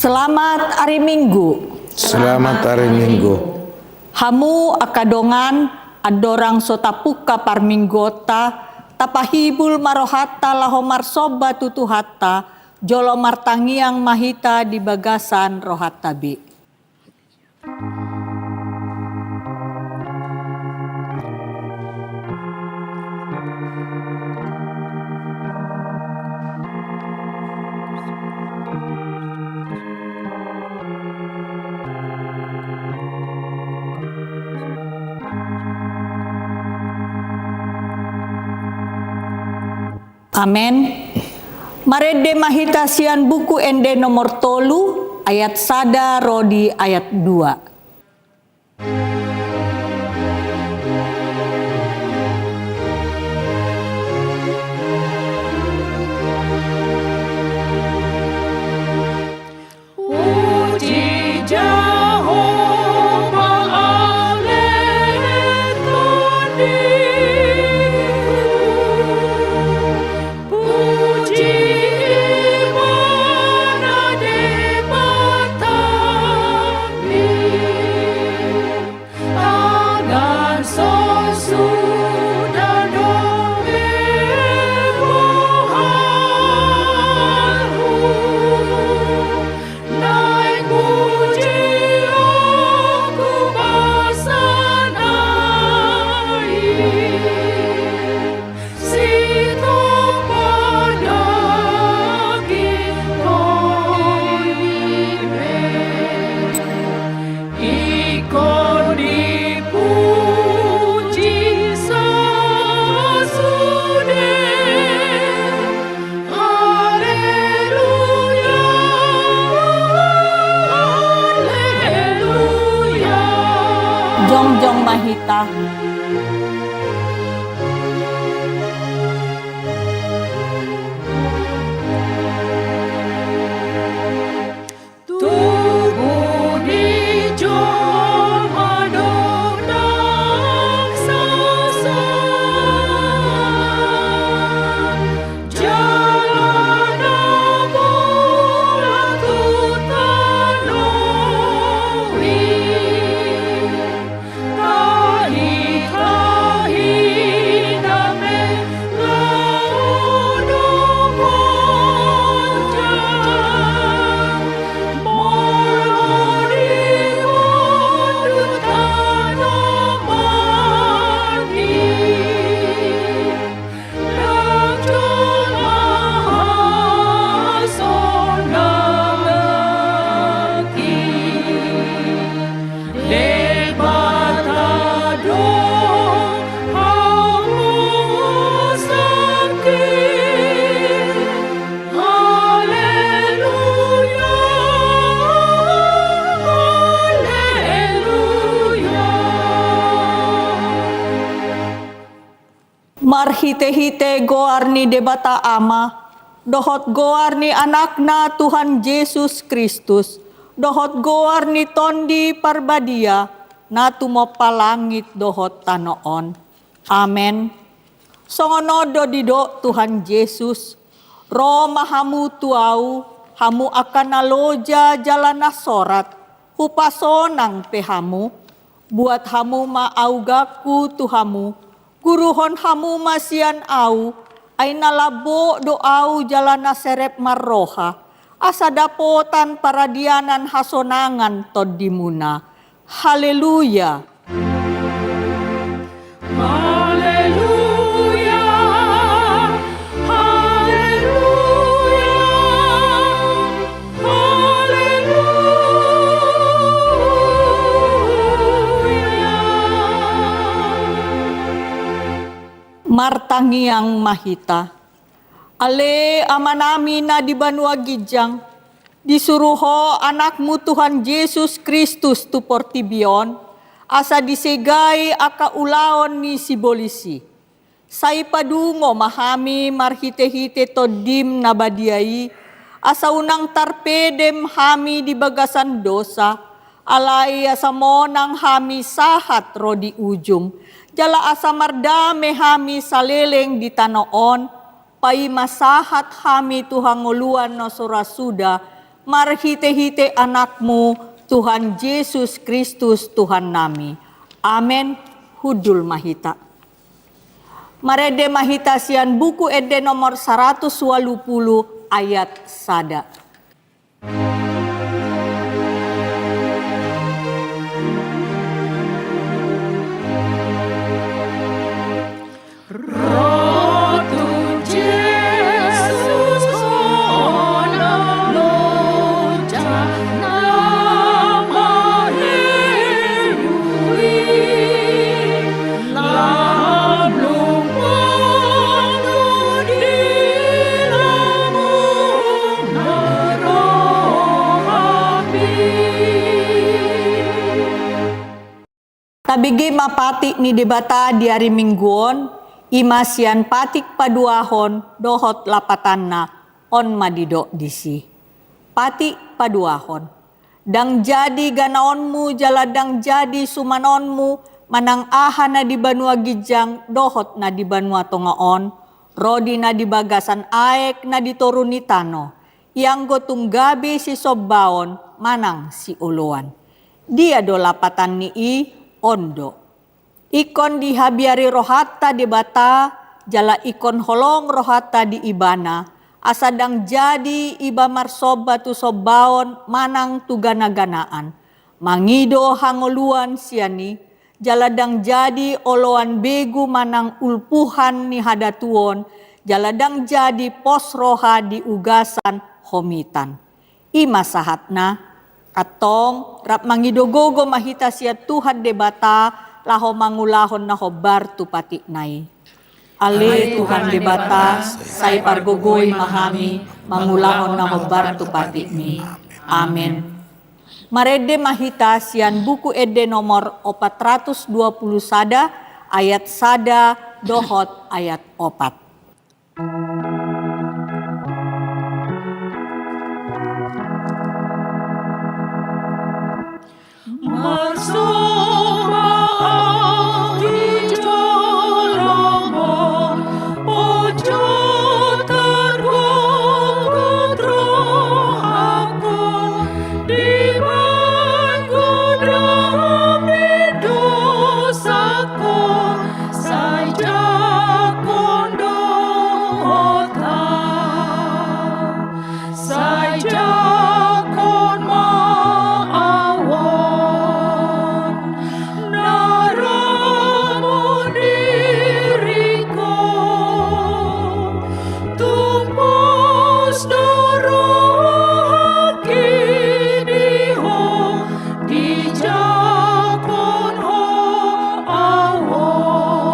Selamat hari Minggu. Selamat hari Minggu. Hamu akadongan adorang sotapuka parminggota tapahibul marohata lahomar soba tutuhata jolo martangiang mahita di bagasan rohatabi. Amen. Marede mahita sian buku ende nomor tolu ayat sada rodi ayat 2. Jongjong mahita. Marhite-hite goarni debata ama, dohot goarni anakna Tuhan Yesus Kristus, dohot goarni tondi parbadia, natumo palangit dohot tanoon. Amen. Songonodo dido Tuhan Yesus, Roma hamu tuau, hamu akan aloja jalana sorat, hupasonang pehamu, buat hamu maaugaku tuhamu, guruhon hamu masian au, ay nalabo doau jalana serep marroha, asadapotan paradianan hasonangan todimuna. Haleluya. Haleluya. Haleluya. Haleluya. Martangiang mahita. Ale amanami na di Banua Gijang, disuruho anakmu Tuhan Yesus Kristus tu portibion, asa disegay akaulaon ni sibolisi. Say padungo mahami marhite-hite todim nabadiai, asa unang tarpedem hami di bagasan dosa, alay asa monang hami sahat rodi ujung, jala asa mardame hami saleleng di tanoon, pai masahat hami tuhanguluan no surasuda, marhite-hite anakmu, Tuhan Yesus Kristus Tuhan nami. Amen. Hudul mahita. Marede mahita sian buku ede nomor 120 ayat sada. Ratu Yesus ona loncat nama Yehui lablung penuh di lambung api. Tabigi mapati ni debata di hari mingguon, imasian patik paduahon dohot lapatanna on madido disi. Patik paduahon. Dang jadi ganaonmu jaladang jadi sumanonmu manang aha na di Banua Gijang dohot na di Banua Tongaon, rodi na di bagasan aek na di Torunitano, yang gotong gabi si Sobbaon manang si Uluan. Dia do lapatan ni ondo. Ikon di habiari rohata di bata, jala ikon holong rohata di ibana, asadang jadi iba marsoba tu Sobbaon manang tu gana-ganaan. Mangido hangoluan siani, jaladang jadi oloan begu manang ulpuhan ni hadatuon, jaladang jadi pos roha di ugasan homitan. Ima sahatna, atong rap mangidogogo mahita siya Tuhan debata, laho mangulahon na hobar tu pati nai. Ale Tuhan debata, say pargogoy mahami, mangulahon na hobar tu pati mi. Amen. Marede mahita sian buku ede nomor 420 sada, ayat sada dohot ayat 4. Marsoba di jolomon, ojo targong kodrohakon, di banggodam di dosakon, saja kondotan, saja kon maawon. Naramu diriku, tumpus darah kiniho, dijakon ho awon.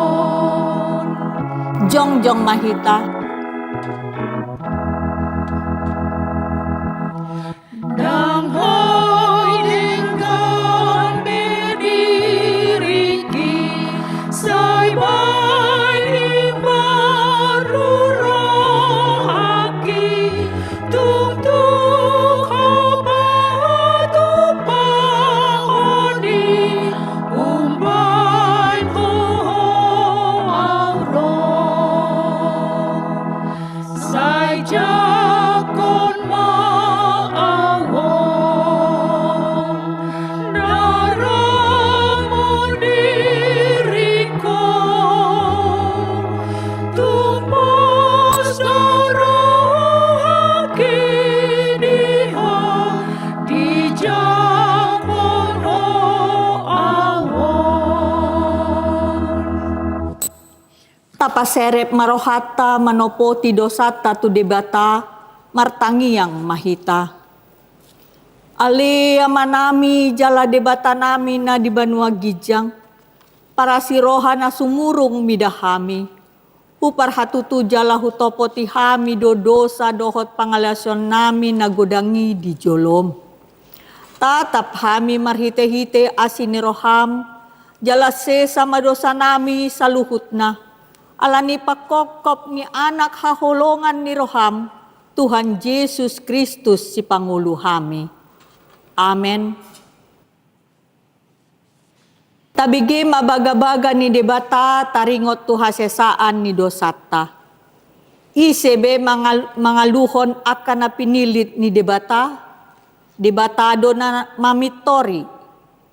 Jongjong mahita. Dang hoy denggan bediriki, say bayi baru rohaki, tuk-tuk habatu pahoni, umbain ho auron. Say jakon maawon, naramu diriku, tumpus darah kiniho, dijakon ho awon. Tapaserep marohata manopoti dosata tu debata, martangiang mahita. Ale amanami jala debata nami na di Banua Gijang, para siroha na sumurung midahami. Upar hatutu jala hutopoti hami do dosa dohot pangalasyon nami na godangi di jolom. Tatap hami marhite-hite asini roham, jala se sama dosa nami saluhut na. Alani pakokop ni anak haholongan ni roham, Tuhan Yesus Kristus si Pangulo hami. Amen. Tabigi mabaga-baga ni debata taringot tu hasesaan ni dosata. Isebe mangaluhon akan na pinilit ni debata, debatado na mamitori,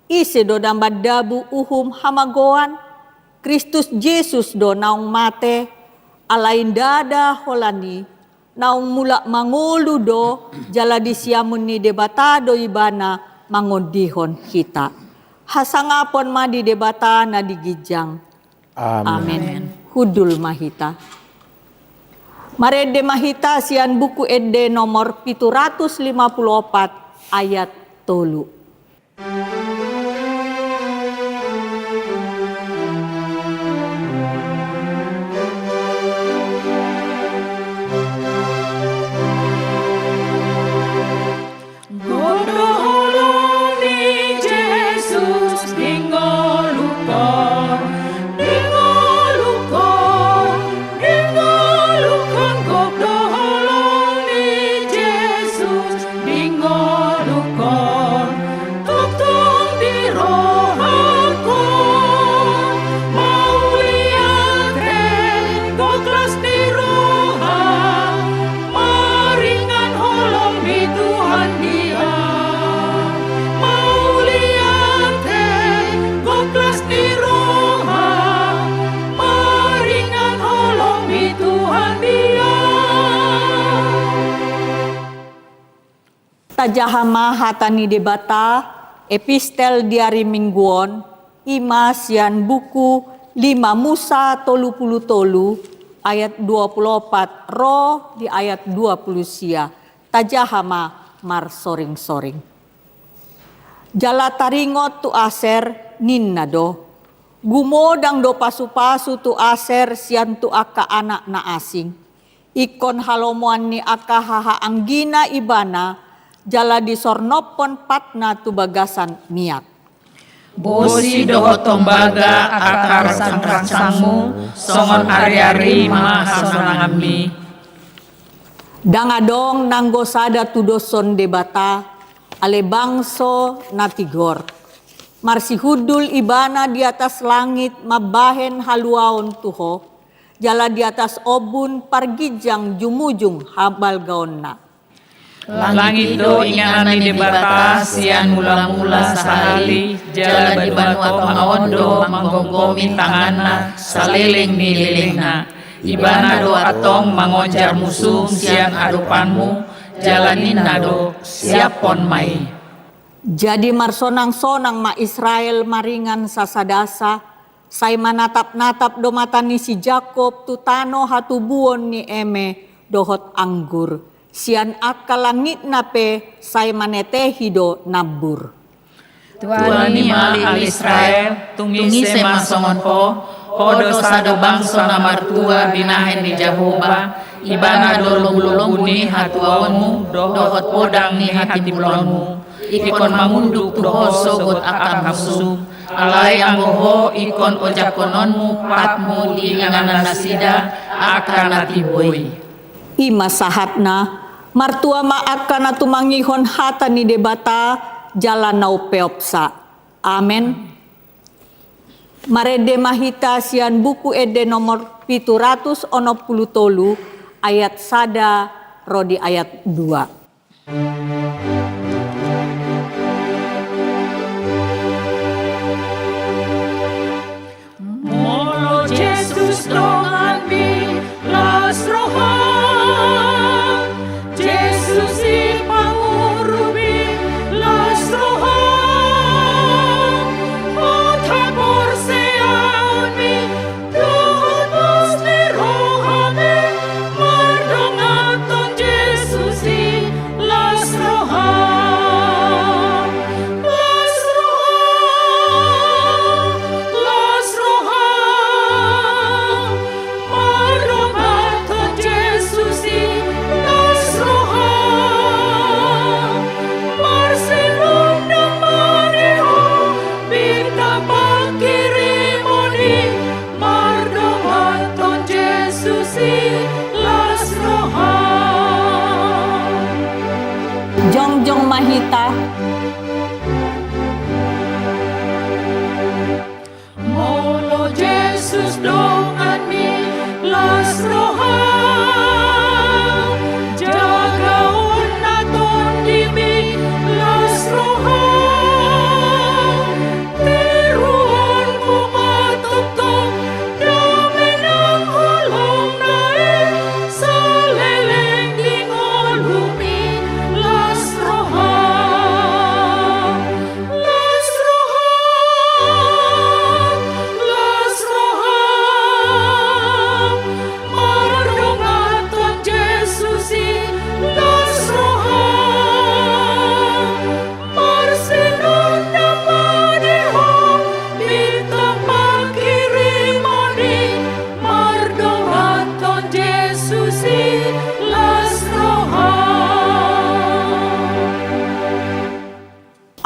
ise do na madabu uhum hamagoan, Kristus Jesus do naong mate, alain dada holani, naong mula mangulu do, jala disiamun ni debatado ibana, mangondihon kita. Hasangapon ma di debata na digijang. Amen. Hudul mahita. Marede mahita sian buku ede nomor 754 ayat 3. Tajahama hatani debata, epistel diari mingguon, ima sian buku 5 Musa 30 ayat 24 roh di ayat 20 sia. Tajahama mar soring-soring. Jala taringot tu aser ninnado. Gumodang do pasu-pasu tu aser sian tu aka anak na asing. Ikon halomuan ni aka haha anggina ibana, jala di sornopon patna tu bagasan miak. Bosi doho tombaga akar sang-sangmu, songon ari-ari mahasonangami. Dangadong nanggo sada tu doson debata, ale bangso natigor. Marsi hudul ibana di atas langit mabahen haluaon tuho, jala di atas obun pargijang jumujung habal gaonna. Langit do ingana ni debata sian mula-mula sahali jala di banua pangaondo manggonggomi tanganna saleleng ni lelengna ibana do atong mangonjar musuh sian arupanmu jalaninna do siapon mai. Jadi marsonang-sonang ma Israel maringan sasadasa, say manatap-natap do matani si Jakob tutano hatubuon ni eme dohot anggur. Sian akalangit nape say manetehido nabur. Tuhan ni mali al Israel tungi se masongon po hodo sado bangso na martua binahen ni Jehovah ibana dolong-dolong ni hatuaonmu dohot podang ni hati bulonmu ikon mamunduk dohoso got akam musuh alai anggoho ikon ojakononmu patmu di ingana nasida akan natiboi. Ima sahatna martua maakana tumangihon hata ni debata jalan nau peopsa. Amen. Marede mahita sian buku ede nomor 763 ayat sada rodi ayat 2. Molo Jesus dongan mi las rohan, Jesus ipangurubi las rohan, otabor sean mi dohos ni rohane, mardongaton Jesus i las rohan, las rohan, las rohan, mardongaton Jesus i las rohan, marsilum na mariho, bita pakirimoni, mardongaton Jesus i las rohan. Jongjong mahita Molo Jesus dongan mi las rohan, jagaon naton di mi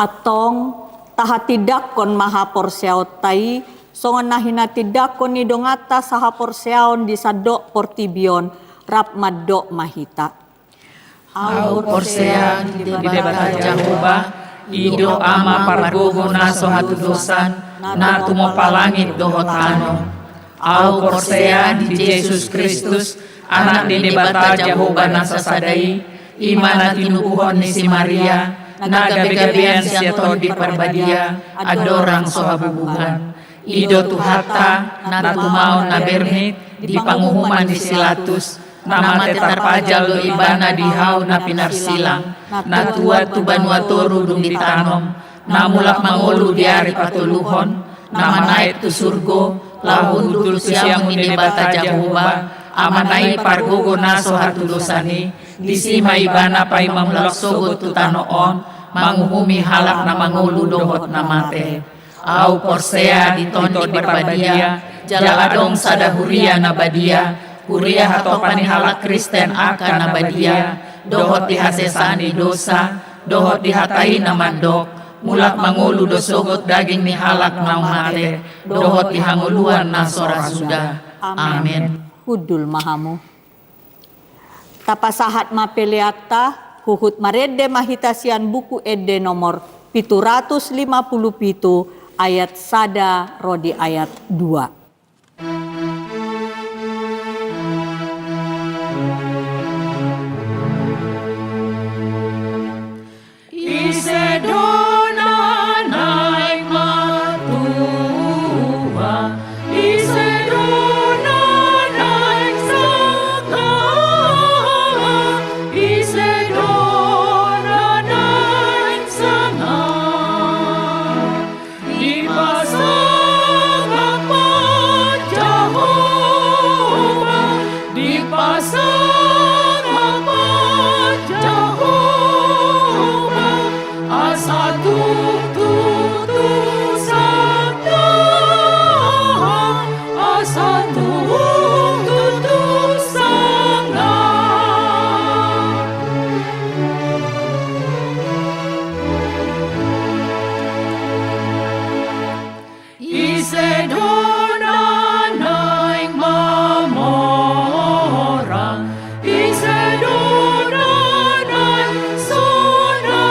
atong tahatidakon mahaporseautai songon nahinatidakon ni dongata sahaporseaon di sadok portibion rap madok mahita. Au porsea di debata Jehovah, ido ama pargogo naso hatudosan, na tumopalangit dohotano. Au porsea di Jesus Kristus, anak di debata Jehovah nasasadai, imana tinubuhon ni si Maria, na gabi-gabian siya to di parbadia, adorang sohabubuhan. Ido tuhata, na tumaon na bernit, di panguhuman di Silatus, na matetarpajal do ibana dihaw na pinarsilang, na tuwa tubanwa toru dung ditanom, na mulak mangulu diari patuluhon, na manait tu surgo, lahun dul siyang minibata Jehovah, amanai pargogo naso hatulosani, disima ibana pay mamulak sogot tutanoon, manguhumi halak na mangulu dohot na mate. Au porsea ditondo di parbadia, jaladong sadahuria na badia, huria hatopan ni halak Kristen akan na badia, dohot dihasesani dosa, dohot dihatai na mandok, mulak mangulu dosogot daging ni halak na mate, dohot dihanguluan na sora suda. Amin. Hudul mahamu. Tapasahat mapeliata, huhut marede mahitasian buku ede nomor 757 ayat sada rodi ayat 2. Isedona naik matua, Isedona naik saka, Isedona naik sana, dipasang apa Jehovah, dipasang apa Jehovah, asa tutu sabda, asa tutu sanga. Isedona naik mamora, Isedona naik sona,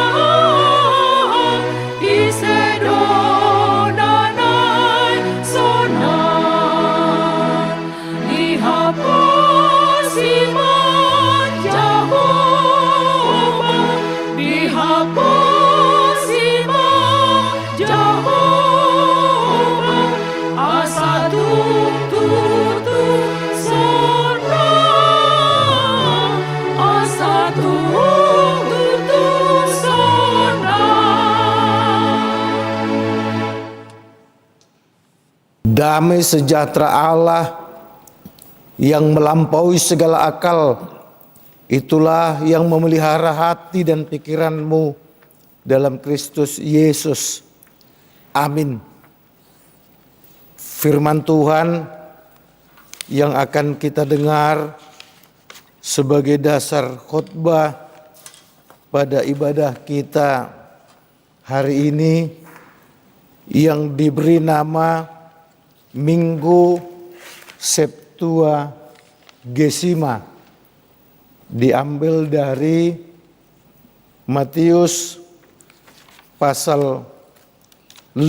Isedona naik sona, dihapusi man Jehovah, dihapusi man Jehovah, asa tutu sona, asa tutu sona. Damai sejahtera Allah yang melampaui segala akal, itulah yang memelihara hati dan pikiranmu dalam Kristus Yesus. Amin. Firman Tuhan yang akan kita dengar sebagai dasar khotbah pada ibadah kita hari ini yang diberi nama Minggu Septuagesima, diambil dari Matius pasal 5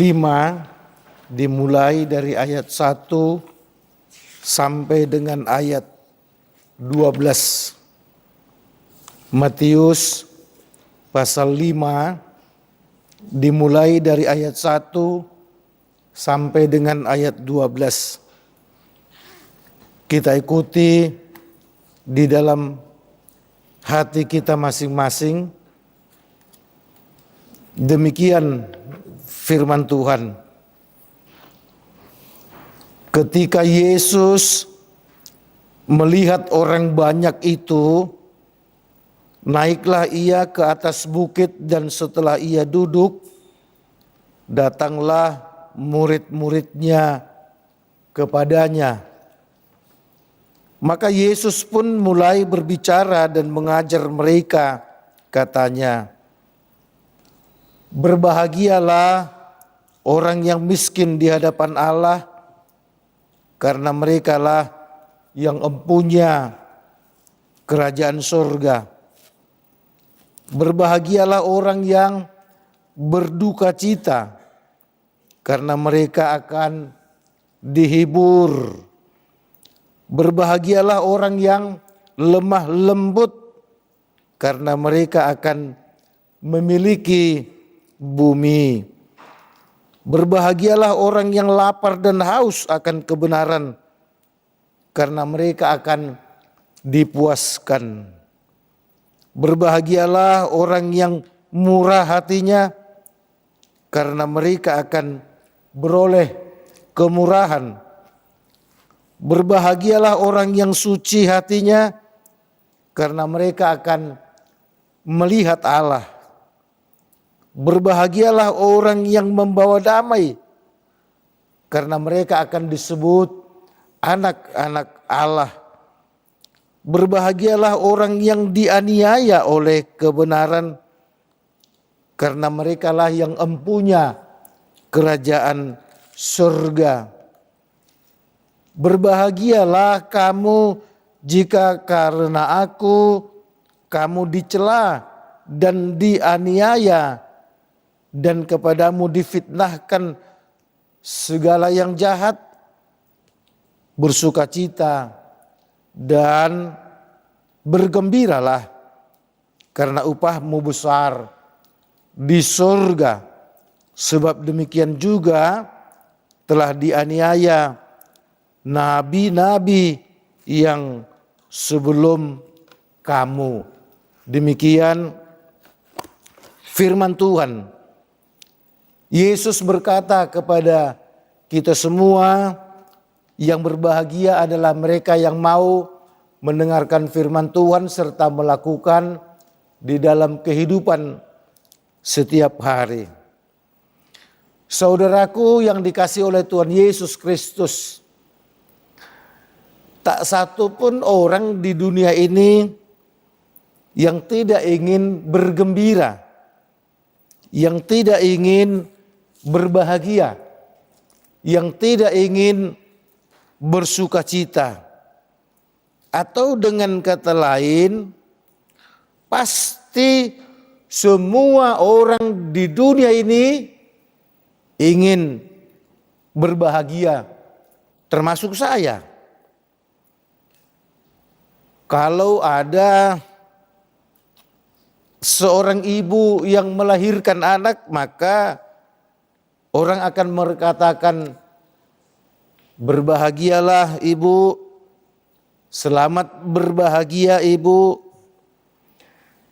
dimulai dari ayat 1 sampai dengan ayat 12. Matius pasal 5 dimulai dari ayat 1 sampai dengan ayat 12. Kita ikuti di dalam hati kita masing-masing. Demikian firman Tuhan. Ketika Yesus melihat orang banyak itu, naiklah ia ke atas bukit, dan setelah ia duduk, datanglah murid-muridnya kepadanya. Maka Yesus pun mulai berbicara dan mengajar mereka, katanya, Berbahagialah orang yang miskin di hadapan Allah, karena merekalah yang empunya kerajaan surga. Berbahagialah orang yang berduka cita, karena mereka akan dihibur. Berbahagialah orang yang lemah lembut, karena mereka akan memiliki bumi. Berbahagialah orang yang lapar dan haus akan kebenaran, karena mereka akan dipuaskan. Berbahagialah orang yang murah hatinya, karena mereka akan beroleh kemurahan. Berbahagialah orang yang suci hatinya, karena mereka akan melihat Allah. Berbahagialah orang yang membawa damai, karena mereka akan disebut anak-anak Allah. Berbahagialah orang yang dianiaya oleh kebenaran, karena merekalah yang empunya kerajaan surga. Berbahagialah kamu jika karena aku kamu dicela dan dianiaya, dan kepadamu difitnahkan segala yang jahat. Bersukacita dan bergembiralah, karena upahmu besar di surga. Sebab demikian juga telah dianiaya nabi-nabi yang sebelum kamu. Demikian firman Tuhan. Yesus berkata kepada kita semua, yang berbahagia adalah mereka yang mau mendengarkan firman Tuhan serta melakukan di dalam kehidupan setiap hari. Saudaraku yang dikasihi oleh Tuhan Yesus Kristus, tak satu pun orang di dunia ini yang tidak ingin bergembira, yang tidak ingin berbahagia, yang tidak ingin bersukacita. Atau dengan kata lain, pasti semua orang di dunia ini ingin berbahagia, termasuk saya. Kalau ada seorang ibu yang melahirkan anak, maka orang akan mengatakan, berbahagialah ibu, selamat berbahagia ibu.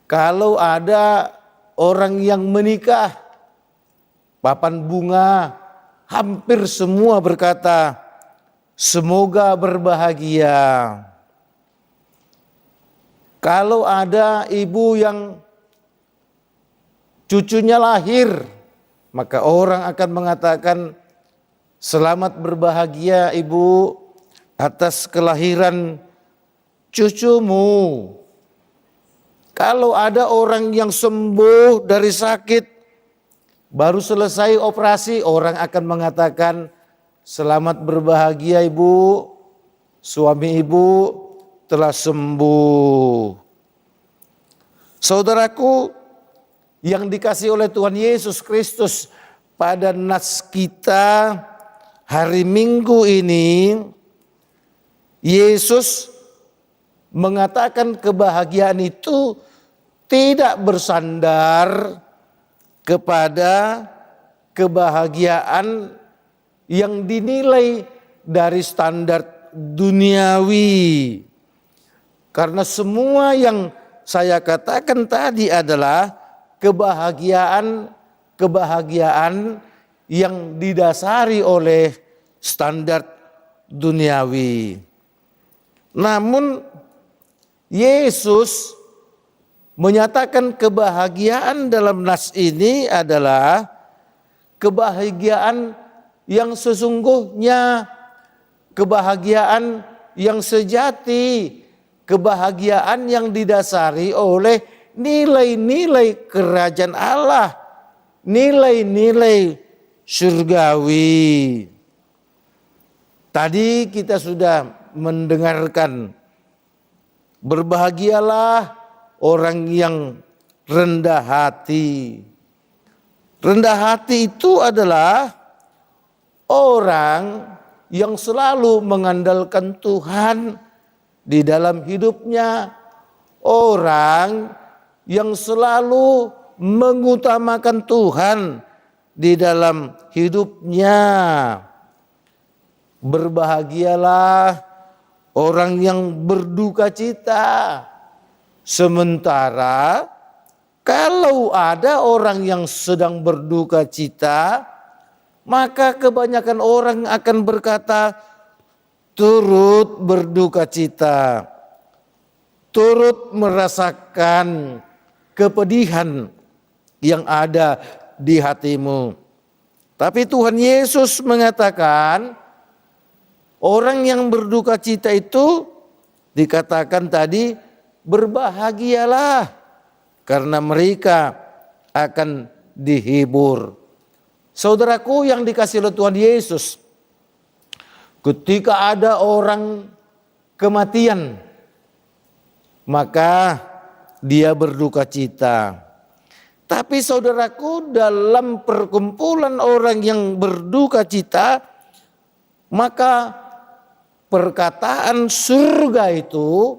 Kalau ada orang yang menikah, papan bunga, hampir semua berkata, semoga berbahagia. Kalau ada ibu yang cucunya lahir, maka orang akan mengatakan, selamat berbahagia ibu atas kelahiran cucumu. Kalau ada orang yang sembuh dari sakit, baru selesai operasi, orang akan mengatakan, selamat berbahagia ibu, suami ibu telah sembuh. Saudaraku yang dikasihi oleh Tuhan Yesus Kristus, pada nas kita hari Minggu ini, Yesus mengatakan kebahagiaan itu tidak bersandar kepada kebahagiaan yang dinilai dari standar duniawi. Karena semua yang saya katakan tadi adalah kebahagiaan yang didasari oleh standar duniawi. Namun Yesus menyatakan kebahagiaan dalam nas ini adalah kebahagiaan yang sesungguhnya, kebahagiaan yang sejati, kebahagiaan yang didasari oleh nilai-nilai kerajaan Allah nilai-nilai surgawi. Tadi kita sudah mendengarkan, berbahagialah orang yang rendah hati. Rendah hati itu adalah orang yang selalu mengandalkan Tuhan di dalam hidupnya, orang yang selalu mengutamakan Tuhan di dalam hidupnya. Berbahagialah orang yang berduka cita. Sementara kalau ada orang yang sedang berduka cita, maka kebanyakan orang akan berkata, turut berduka cita, turut merasakan kepedihan yang ada di hatimu. Tapi Tuhan Yesus mengatakan, orang yang berduka cita itu dikatakan tadi, berbahagialah karena mereka akan dihibur. Saudaraku yang dikasihi oleh Tuhan Yesus, ketika ada orang kematian, maka dia berduka cita. Tapi saudaraku, dalam perkumpulan orang yang berduka cita, maka perkataan surga itu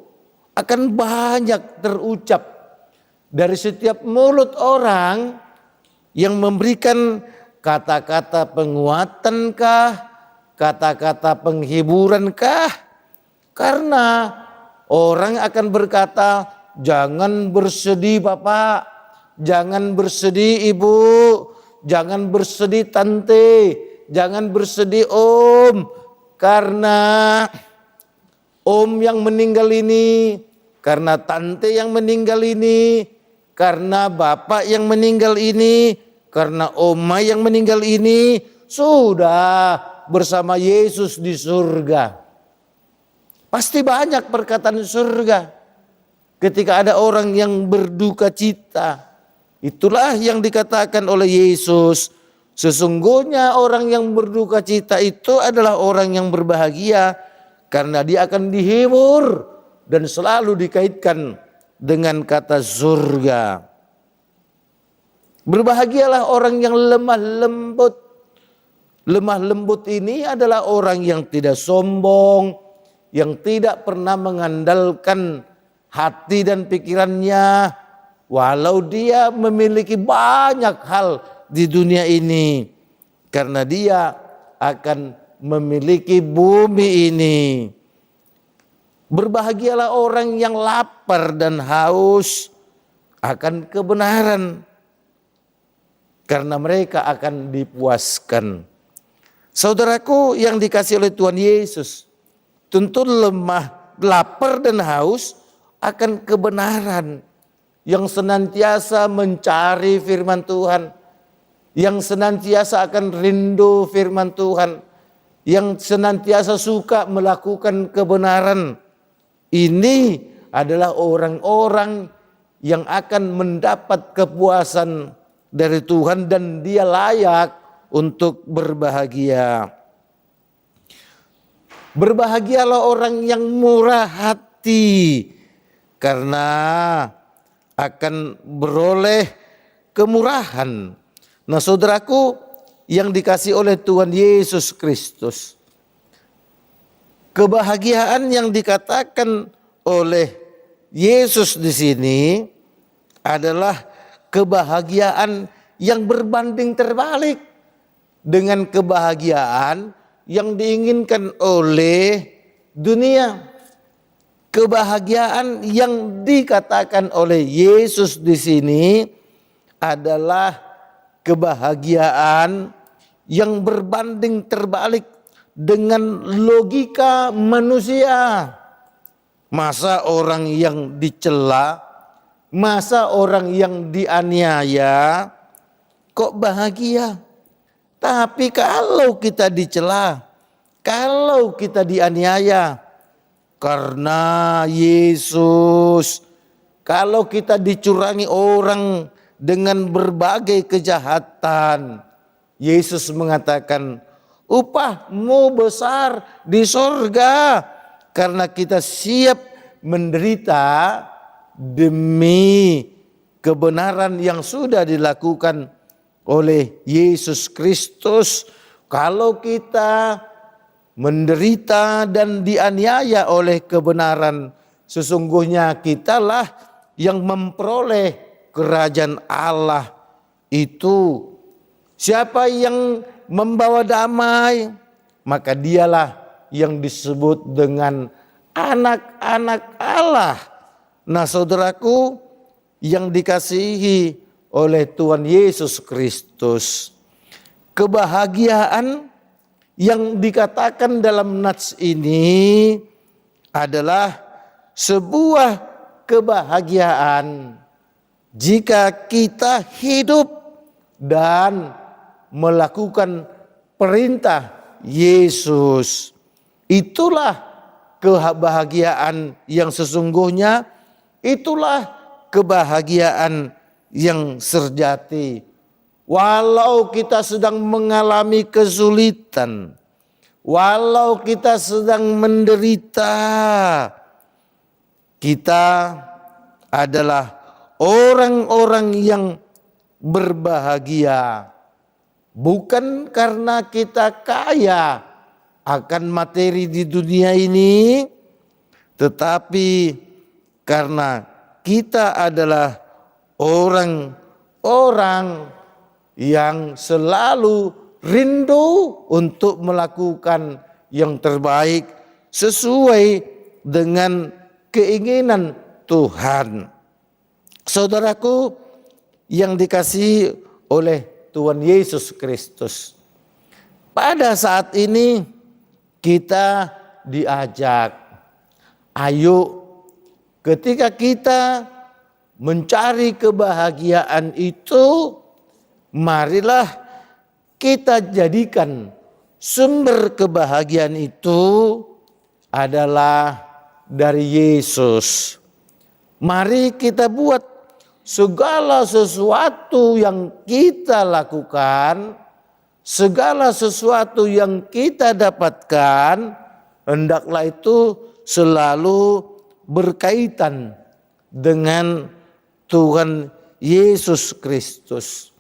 akan banyak terucap dari setiap mulut orang yang memberikan kata-kata penguatankah, kata-kata penghiburankah? Karena orang akan berkata, jangan bersedih Bapak, jangan bersedih Ibu, jangan bersedih Tante, jangan bersedih Om, karena Om yang meninggal ini, karena Tante yang meninggal ini, karena Bapak yang meninggal ini, karena Oma yang meninggal ini sudah bersama Yesus di surga. Pasti banyak perkataan surga ketika ada orang yang berduka cita. Itulah yang dikatakan oleh Yesus. Sesungguhnya orang yang berduka cita itu adalah orang yang berbahagia karena dia akan dihibur dan selalu dikaitkan dengan kata surga. Berbahagialah orang yang lemah lembut. Lemah lembut ini adalah orang yang tidak sombong, yang tidak pernah mengandalkan hati dan pikirannya, walau dia memiliki banyak hal di dunia ini, karena dia akan memiliki bumi ini. Berbahagialah orang yang lapar dan haus akan kebenaran, karena mereka akan dipuaskan. Saudaraku yang dikasihi oleh Tuhan Yesus, tentu lemah, lapar dan haus akan kebenaran, yang senantiasa mencari firman Tuhan, yang senantiasa akan rindu firman Tuhan, yang senantiasa suka melakukan kebenaran. Ini adalah orang-orang yang akan mendapat kepuasan dari Tuhan dan dia layak untuk berbahagia. Berbahagialah orang yang murah hati karena akan beroleh kemurahan. Nah, saudaraku yang dikasihi oleh Tuhan Yesus Kristus, kebahagiaan yang dikatakan oleh Yesus di sini adalah kebahagiaan yang berbanding terbalik dengan kebahagiaan yang diinginkan oleh dunia. Kebahagiaan yang dikatakan oleh Yesus di sini adalah kebahagiaan yang berbanding terbalik dengan logika manusia. Masa orang yang dicela, masa orang yang dianiaya kok bahagia? Tapi kalau kita dicela, kalau kita dianiaya karena Yesus, kalau kita dicurangi orang dengan berbagai kejahatan. Yesus mengatakan, upahmu besar di sorga, karena kita siap menderita demi kebenaran yang sudah dilakukan oleh Yesus Kristus. Kalau kita menderita dan dianiaya oleh kebenaran, sesungguhnya kitalah yang memperoleh kerajaan Allah itu. Siapa yang membawa damai, maka dialah yang disebut dengan anak-anak Allah. Nah, saudaraku yang dikasihi oleh Tuhan Yesus Kristus, kebahagiaan yang dikatakan dalam nats ini adalah sebuah kebahagiaan jika kita hidup dan melakukan perintah Yesus. Itulah kebahagiaan yang sesungguhnya, itulah kebahagiaan yang sejati. Walau kita sedang mengalami kesulitan, walau kita sedang menderita, kita adalah orang-orang yang berbahagia. Bukan karena kita kaya akan materi di dunia ini, tetapi karena kita adalah orang-orang yang selalu rindu untuk melakukan yang terbaik sesuai dengan keinginan Tuhan. Saudaraku yang dikasihi oleh Tuhan Yesus Kristus, pada saat ini kita diajak, ayo ketika kita mencari kebahagiaan itu, marilah kita jadikan sumber kebahagiaan itu adalah dari Yesus. Mari kita buat segala sesuatu yang kita lakukan, segala sesuatu yang kita dapatkan, hendaklah itu selalu berkaitan dengan Tuhan Yesus Kristus.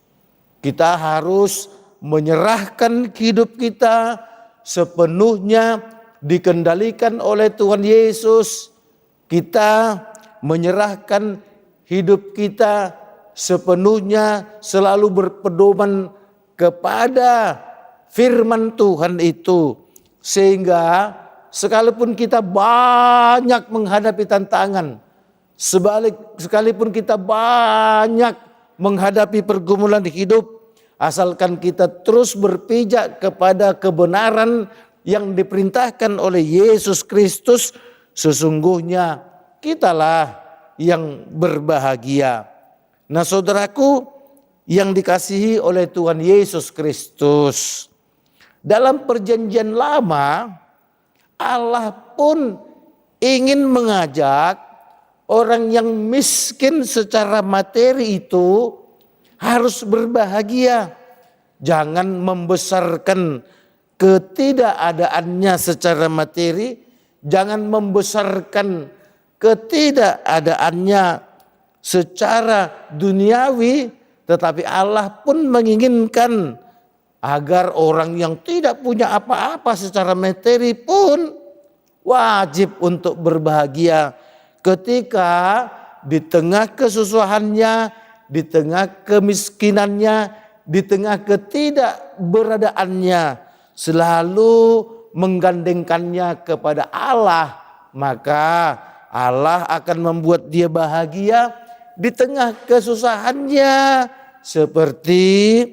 Kita harus menyerahkan hidup kita sepenuhnya dikendalikan oleh Tuhan Yesus. Kita menyerahkan hidup kita sepenuhnya selalu berpedoman kepada firman Tuhan itu. Sehingga sekalipun kita banyak menghadapi tantangan, sekalipun kita banyak menghadapi pergumulan hidup, asalkan kita terus berpijak kepada kebenaran yang diperintahkan oleh Yesus Kristus, sesungguhnya kitalah yang berbahagia. Nah, saudaraku yang dikasihi oleh Tuhan Yesus Kristus, dalam perjanjian lama Allah pun ingin mengajak orang yang miskin secara materi itu harus berbahagia. Jangan membesarkan ketidakadaannya secara materi, jangan membesarkan ketidakadaannya secara duniawi, tetapi Allah pun menginginkan agar orang yang tidak punya apa-apa secara materi pun wajib untuk berbahagia ketika di tengah kesusahannya, di tengah kemiskinannya, di tengah ketidakberadaannya, selalu menggandengkannya kepada Allah, maka Allah akan membuat dia bahagia di tengah kesusahannya. Seperti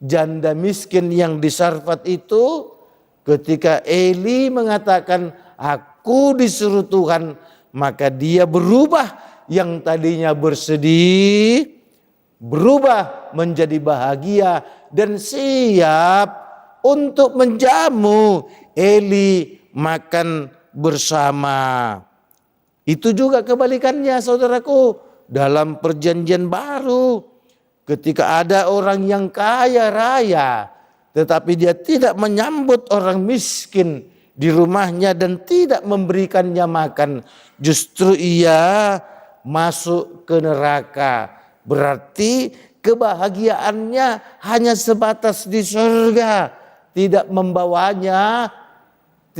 janda miskin yang di Sarfat itu, ketika Eli mengatakan aku disuruh Tuhan, maka dia berubah, yang tadinya bersedih berubah menjadi bahagia dan siap untuk menjamu Eli makan bersama. Itu juga kebalikannya, saudaraku, dalam perjanjian baru. ketika ada orang yang kaya raya, tetapi dia tidak menyambut orang miskin di rumahnya dan tidak memberikannya makan, justru ia masuk ke neraka. Berarti kebahagiaannya hanya sebatas di surga, tidak membawanya,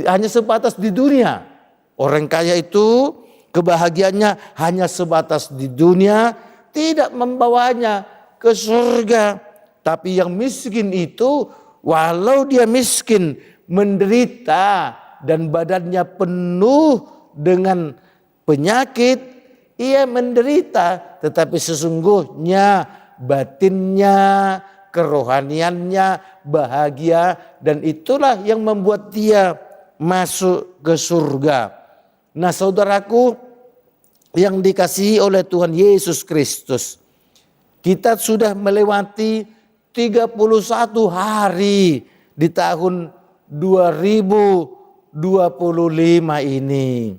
hanya sebatas di dunia. Orang kaya itu kebahagiaannya hanya sebatas di dunia, tidak membawanya ke surga. Tapi yang miskin itu, walau dia miskin, menderita dan badannya penuh dengan penyakit, ia menderita, tetapi sesungguhnya batinnya, kerohaniannya bahagia, dan itulah yang membuat dia masuk ke surga. Nah, saudaraku yang dikasihi oleh Tuhan Yesus Kristus, kita sudah melewati 31 hari di tahun 2025 ini.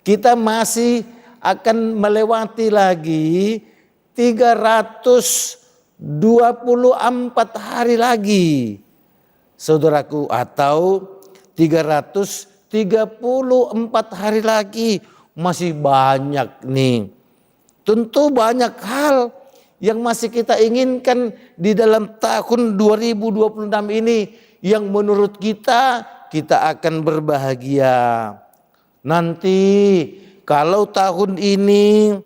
Kita masih akan melewati lagi 324 hari lagi, saudaraku, atau 334 hari lagi. Masih banyak nih. Tentu banyak hal yang masih kita inginkan di dalam tahun 2026 ini, yang menurut kita akan berbahagia. Nanti kalau tahun ini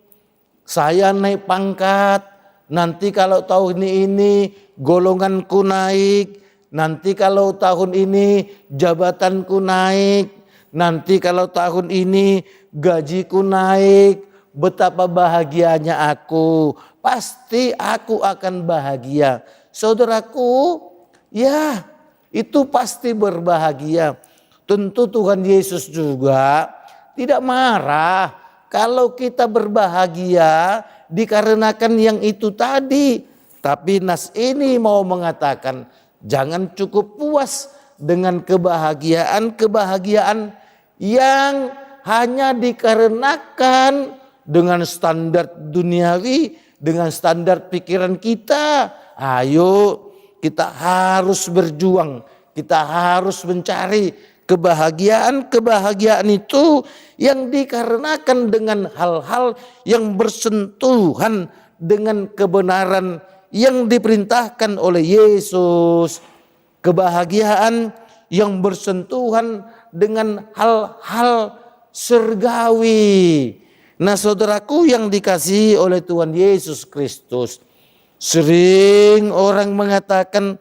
saya naik pangkat, nanti kalau tahun ini golonganku naik, nanti kalau tahun ini jabatanku naik, nanti kalau tahun ini gajiku naik, betapa bahagianya aku. Pasti aku akan bahagia. Saudaraku, ya itu pasti berbahagia. Tentu Tuhan Yesus juga tidak marah kalau kita berbahagia dikarenakan yang itu tadi. Tapi nas ini mau mengatakan, jangan cukup puas dengan kebahagiaan yang hanya dikarenakan dengan standar duniawi, dengan standar pikiran kita. Ayo kita harus berjuang, kita harus mencari kebahagiaan itu yang dikarenakan dengan hal-hal yang bersentuhan dengan kebenaran yang diperintahkan oleh Yesus. Kebahagiaan yang bersentuhan dengan hal-hal surgawi. Nah, saudaraku yang dikasihi oleh Tuhan Yesus Kristus, sering orang mengatakan,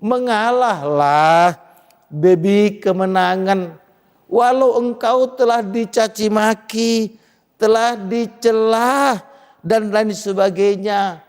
mengalahlah baby kemenangan, walau engkau telah dicaci maki, telah dicela dan lain sebagainya,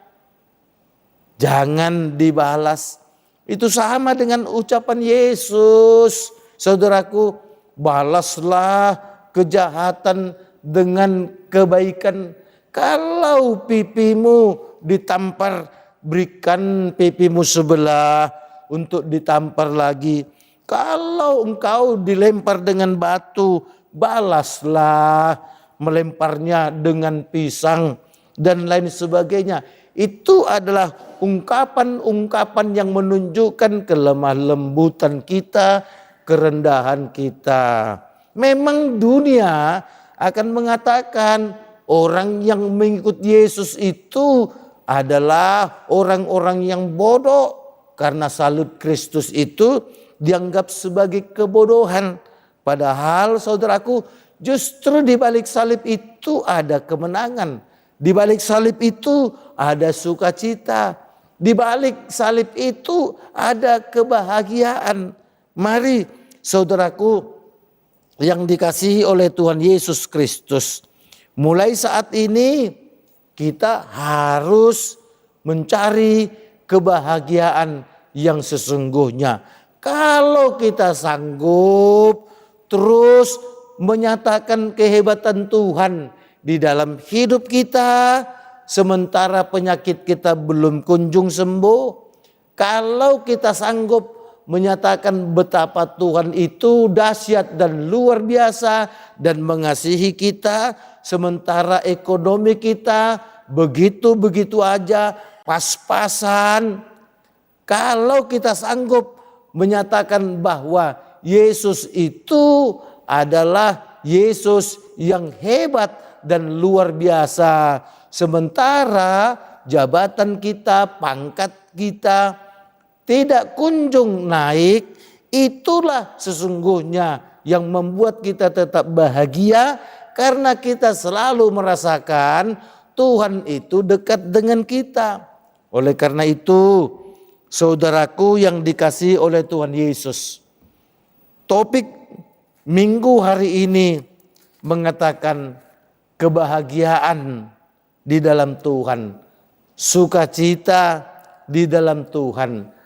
jangan dibalas. Itu sama dengan ucapan Yesus, saudaraku, balaslah kejahatan dengan kebaikan. Kalau pipimu ditampar, berikan pipimu sebelah untuk ditampar lagi. Kalau engkau dilempar dengan batu, balaslah melemparnya dengan pisang dan lain sebagainya. Itu adalah ungkapan-ungkapan yang menunjukkan kelemah lembutan kita, kerendahan kita. Memang dunia akan mengatakan orang yang mengikut Yesus itu adalah orang-orang yang bodoh, karena salib Kristus itu dianggap sebagai kebodohan. Padahal saudaraku, justru di balik salib itu ada kemenangan. Di balik salib itu ada sukacita. Di balik salib itu ada kebahagiaan. Mari saudaraku yang dikasihi oleh Tuhan Yesus Kristus, mulai saat ini kita harus mencari kebahagiaan yang sesungguhnya. Kalau kita sanggup terus menyatakan kehebatan Tuhan di dalam hidup kita, sementara penyakit kita belum kunjung sembuh. Kalau kita sanggup menyatakan betapa Tuhan itu dahsyat dan luar biasa dan mengasihi kita, sementara ekonomi kita begitu-begitu aja, pas-pasan. Kalau kita sanggup menyatakan bahwa Yesus itu adalah Yesus yang hebat dan luar biasa. Sementara jabatan kita, pangkat kita tidak kunjung naik, itulah sesungguhnya yang membuat kita tetap bahagia karena kita selalu merasakan Tuhan itu dekat dengan kita. Oleh karena itu, saudaraku yang dikasihi oleh Tuhan Yesus, topik minggu hari ini mengatakan kebahagiaan di dalam Tuhan, sukacita di dalam Tuhan.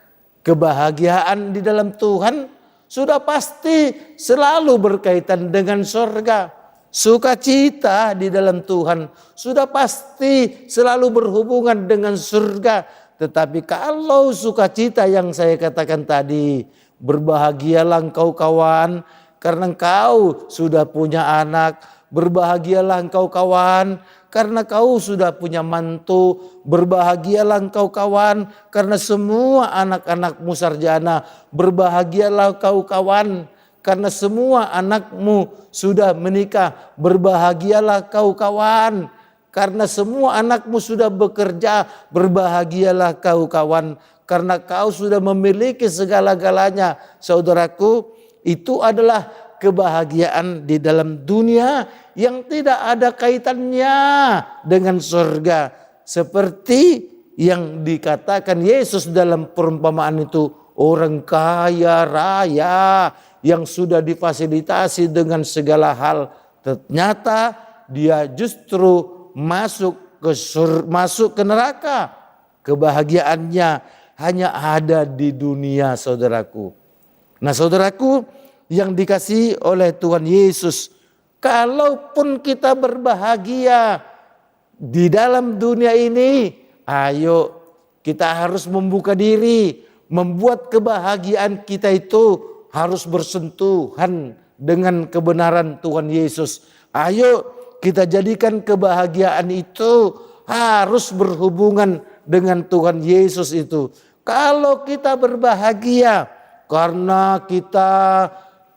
Kebahagiaan di dalam Tuhan sudah pasti selalu berkaitan dengan surga. Sukacita di dalam Tuhan sudah pasti selalu berhubungan dengan surga. Tetapi kalau sukacita yang saya katakan tadi, berbahagialah engkau kawan karena engkau sudah punya anak. Berbahagialah engkau kawan karena kau sudah punya mantu. Berbahagialah engkau kawan karena semua anak-anakmu sarjana. Berbahagialah kau kawan karena semua anakmu sudah menikah. Berbahagialah kau kawan karena semua anakmu sudah bekerja. Berbahagialah kau kawan karena kau sudah memiliki segala-galanya. Saudaraku, itu adalah kebahagiaan di dalam dunia yang tidak ada kaitannya dengan surga. Seperti yang dikatakan Yesus dalam perumpamaan itu, orang kaya raya yang sudah difasilitasi dengan segala hal, ternyata dia justru masuk ke neraka. Kebahagiaannya hanya ada di dunia, saudaraku. Nah, saudaraku yang dikasihi oleh Tuhan Yesus, kalaupun kita berbahagia di dalam dunia ini, ayo kita harus membuka diri, membuat kebahagiaan kita itu harus bersentuhan dengan kebenaran Tuhan Yesus. Ayo kita jadikan kebahagiaan itu harus berhubungan dengan Tuhan Yesus itu. Kalau kita berbahagia karena kita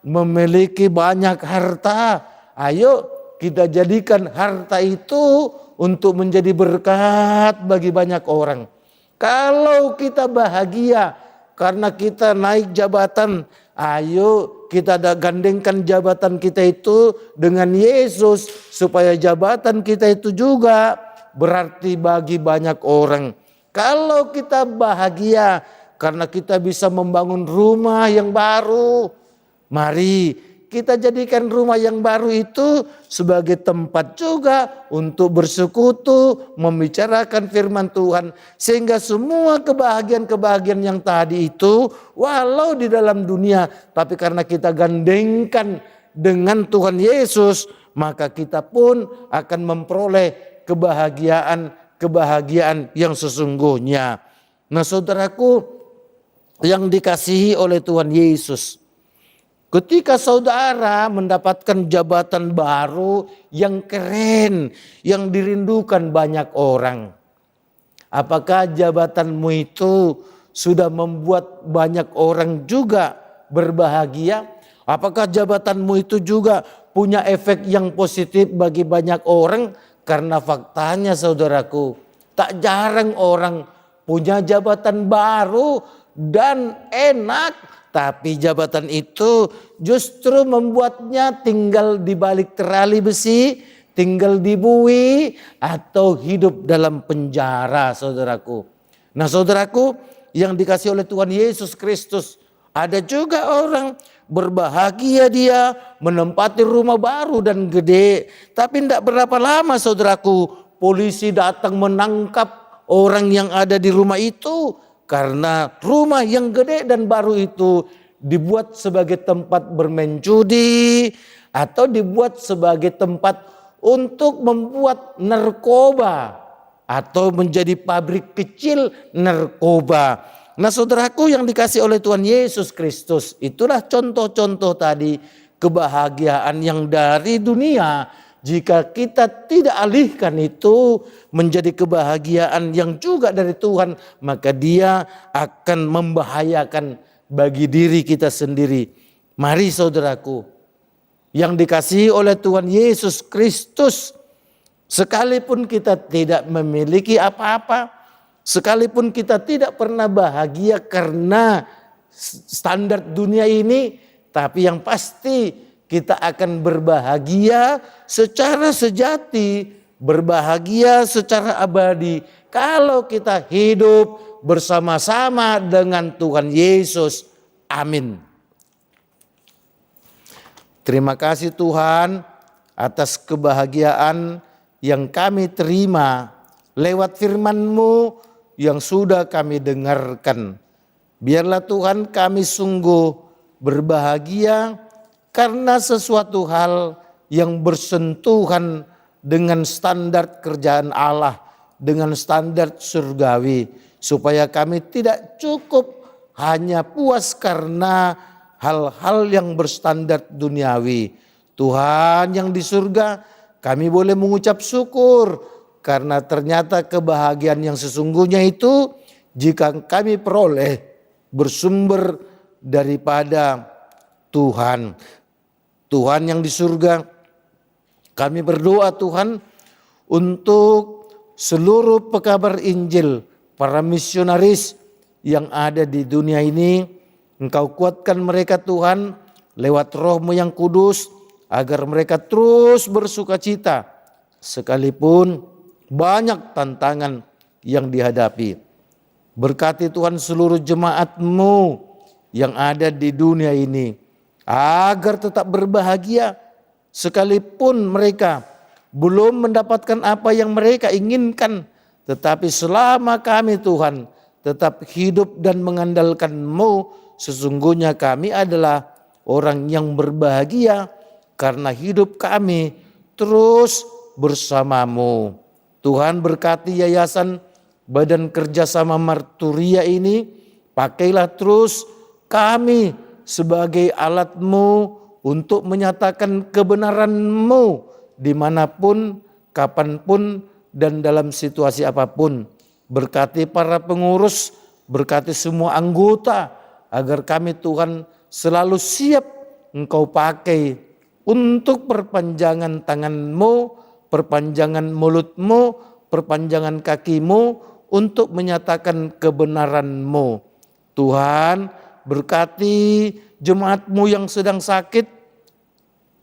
memiliki banyak harta, ayo kita jadikan harta itu untuk menjadi berkat bagi banyak orang. Kalau kita bahagia karena kita naik jabatan, ayo kita gandengkan jabatan kita itu dengan Yesus supaya jabatan kita itu juga berarti bagi banyak orang. Kalau kita bahagia karena kita bisa membangun rumah yang baru, mari kita jadikan rumah yang baru itu sebagai tempat juga untuk bersekutu, membicarakan firman Tuhan. Sehingga semua kebahagiaan-kebahagiaan yang tadi itu, walau di dalam dunia, tapi karena kita gandengkan dengan Tuhan Yesus, maka kita pun akan memperoleh kebahagiaan yang sesungguhnya. Nah, saudaraku yang dikasihi oleh Tuhan Yesus, ketika saudara mendapatkan jabatan baru yang keren, yang dirindukan banyak orang, apakah jabatanmu itu sudah membuat banyak orang juga berbahagia? Apakah jabatanmu itu juga punya efek yang positif bagi banyak orang? Karena faktanya saudaraku, tak jarang orang punya jabatan baru dan enak, tapi jabatan itu justru membuatnya tinggal di balik terali besi, tinggal di bui, atau hidup dalam penjara, saudaraku. Nah, saudaraku yang dikasihi oleh Tuhan Yesus Kristus, ada juga orang berbahagia dia menempati rumah baru dan gede, tapi tidak berapa lama saudaraku, polisi datang menangkap orang yang ada di rumah itu. Karena rumah yang gede dan baru itu dibuat sebagai tempat bermain judi atau dibuat sebagai tempat untuk membuat narkoba atau menjadi pabrik kecil narkoba. Nah, saudaraku yang dikasihi oleh Tuhan Yesus Kristus, itulah contoh-contoh tadi kebahagiaan yang dari dunia jika kita tidak alihkan itu menjadi kebahagiaan yang juga dari Tuhan, maka dia akan membahayakan bagi diri kita sendiri. Mari saudaraku, yang dikasihi oleh Tuhan Yesus Kristus, sekalipun kita tidak memiliki apa-apa, sekalipun kita tidak pernah bahagia karena standar dunia ini, tapi yang pasti kita akan berbahagia secara sejati, berbahagia secara abadi kalau kita hidup bersama-sama dengan Tuhan Yesus. Amin. Terima kasih Tuhan atas kebahagiaan yang kami terima lewat firman-Mu yang sudah kami dengarkan. Biarlah Tuhan kami sungguh berbahagia karena sesuatu hal yang bersentuhan dengan standar kerjaan Allah, dengan standar surgawi. Supaya kami tidak cukup hanya puas karena hal-hal yang berstandar duniawi. Tuhan yang di surga, kami boleh mengucap syukur karena ternyata kebahagiaan yang sesungguhnya itu jika kami peroleh bersumber daripada Tuhan. Tuhan yang di surga, kami berdoa Tuhan untuk seluruh pekabar Injil, para misionaris yang ada di dunia ini. Engkau kuatkan mereka Tuhan lewat Roh-Mu yang kudus agar mereka terus bersuka cita sekalipun banyak tantangan yang dihadapi. Berkati Tuhan seluruh jemaat-Mu yang ada di dunia ini agar tetap berbahagia sekalipun mereka belum mendapatkan apa yang mereka inginkan. Tetapi selama kami Tuhan tetap hidup dan mengandalkan-Mu, sesungguhnya kami adalah orang yang berbahagia karena hidup kami terus bersama-Mu. Tuhan berkati yayasan Badan Kerjasama Marturia ini, pakailah terus kami sebagai alat-Mu untuk menyatakan kebenaran-Mu dimanapun, kapanpun, dan dalam situasi apapun. Berkati para pengurus, berkati semua anggota, agar kami Tuhan selalu siap Engkau pakai untuk perpanjangan tangan-Mu, perpanjangan mulut-Mu, perpanjangan kaki-Mu untuk menyatakan kebenaran-Mu. Tuhan, berkati jemaat-Mu yang sedang sakit,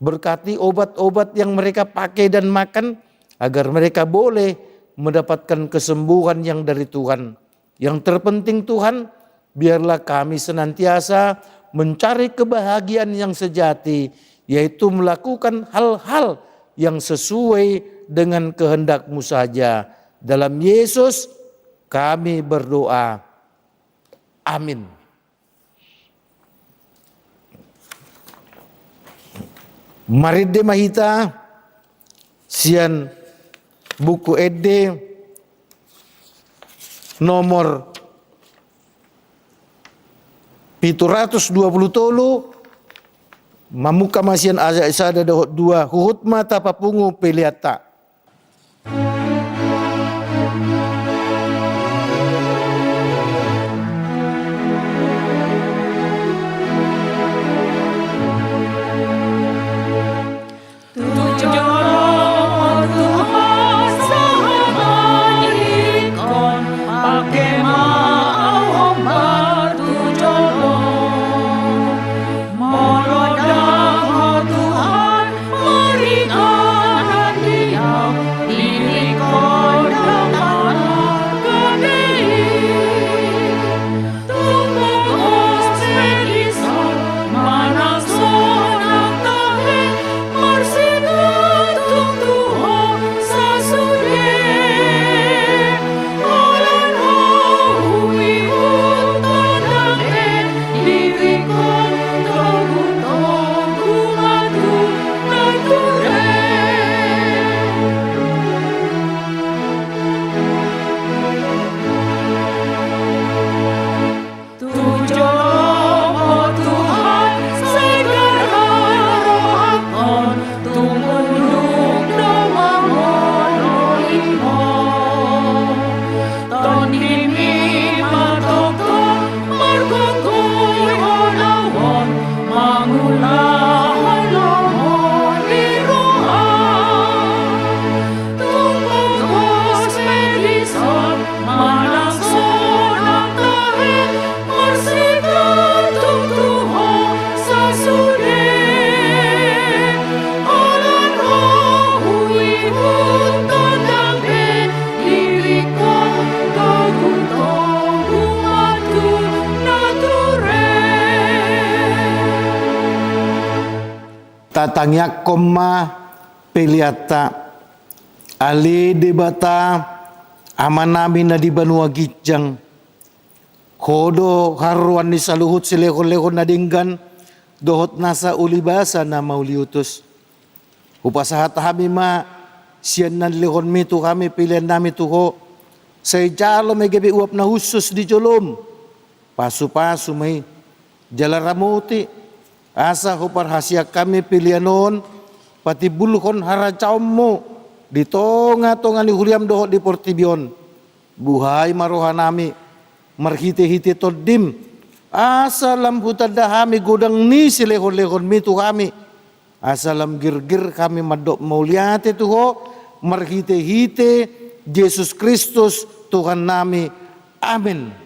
berkati obat-obat yang mereka pakai dan makan, agar mereka boleh mendapatkan kesembuhan yang dari Tuhan. Yang terpenting Tuhan, biarlah kami senantiasa mencari kebahagiaan yang sejati, yaitu melakukan hal-hal yang sesuai dengan kehendak-Mu saja. Dalam Yesus kami berdoa. Amin. Mari mahita sian buku ede nomor 720 mamuka masian aja isada dua huhut mata papungu peliata. Tuhan, meringan dia. tatangyak koma peliata ale debata amanami na di Banua Gijang kodo haruan ni saluhut silehon-lehon na dinggan dohot nasa ulibasa na mauliutus upasahat kami ma siyan nan lehon mitu kami pilihan nami tuho say jalo may gabi uap na husus di jolom pasu-pasu may jalaramuti asa hupar hasya kami pilihanon pati bulukon haracaw mo di tonga-tonga ni Huliam doho di Portibion buhay maroha nami marhite-hite todim asalam hutadahami godang ni silehon-lehon mitu kami asalam girgir kami madok mauliate tuho marhite-hite Yesus Kristus Tuhan nami amin.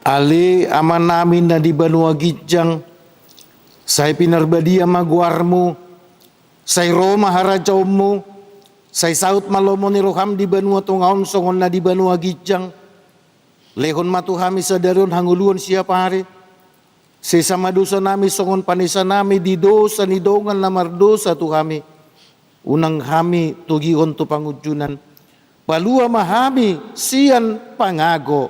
Ali aman namin na di Banua Gijang, say pinarbadia maguarmu, say Roma harajaw mo, say saut malomo ni Roham di Banua tungaon songon na di Banua Gijang, lehon matuhami sa daron hanguluan siya pare, say samadusa nami songon panisa nami di dosa ni dongan na mardosa tu kami, unang hami tugihon tu pangujunan, palua mahami siyan pangago.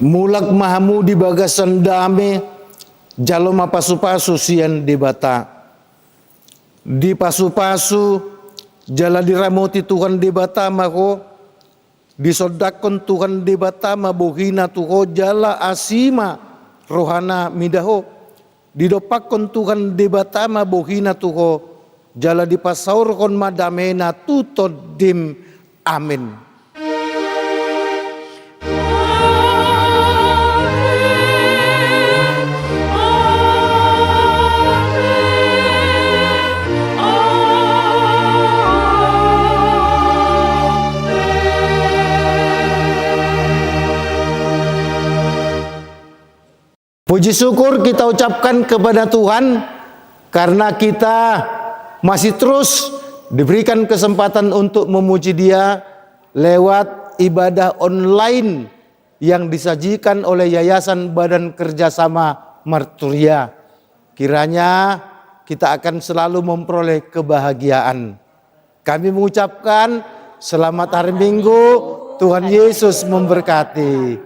Mulak mahamu di bagasan dame jalo mapasu-pasu sian di bata di pasu-pasu jala diramoti Tuhan di bata mako disodakon Tuhan di bata mabuhina tuho jala asima rohana midaho didopakon Tuhan di bata mabuhina tuho jala dipasaurkon madamena tutodim amin. Puji syukur kita ucapkan kepada Tuhan karena kita masih terus diberikan kesempatan untuk memuji Dia lewat ibadah online yang disajikan oleh Yayasan Badan Kerjasama Marturia. Kiranya kita akan selalu memperoleh kebahagiaan. Kami mengucapkan selamat hari Minggu, Tuhan Yesus memberkati.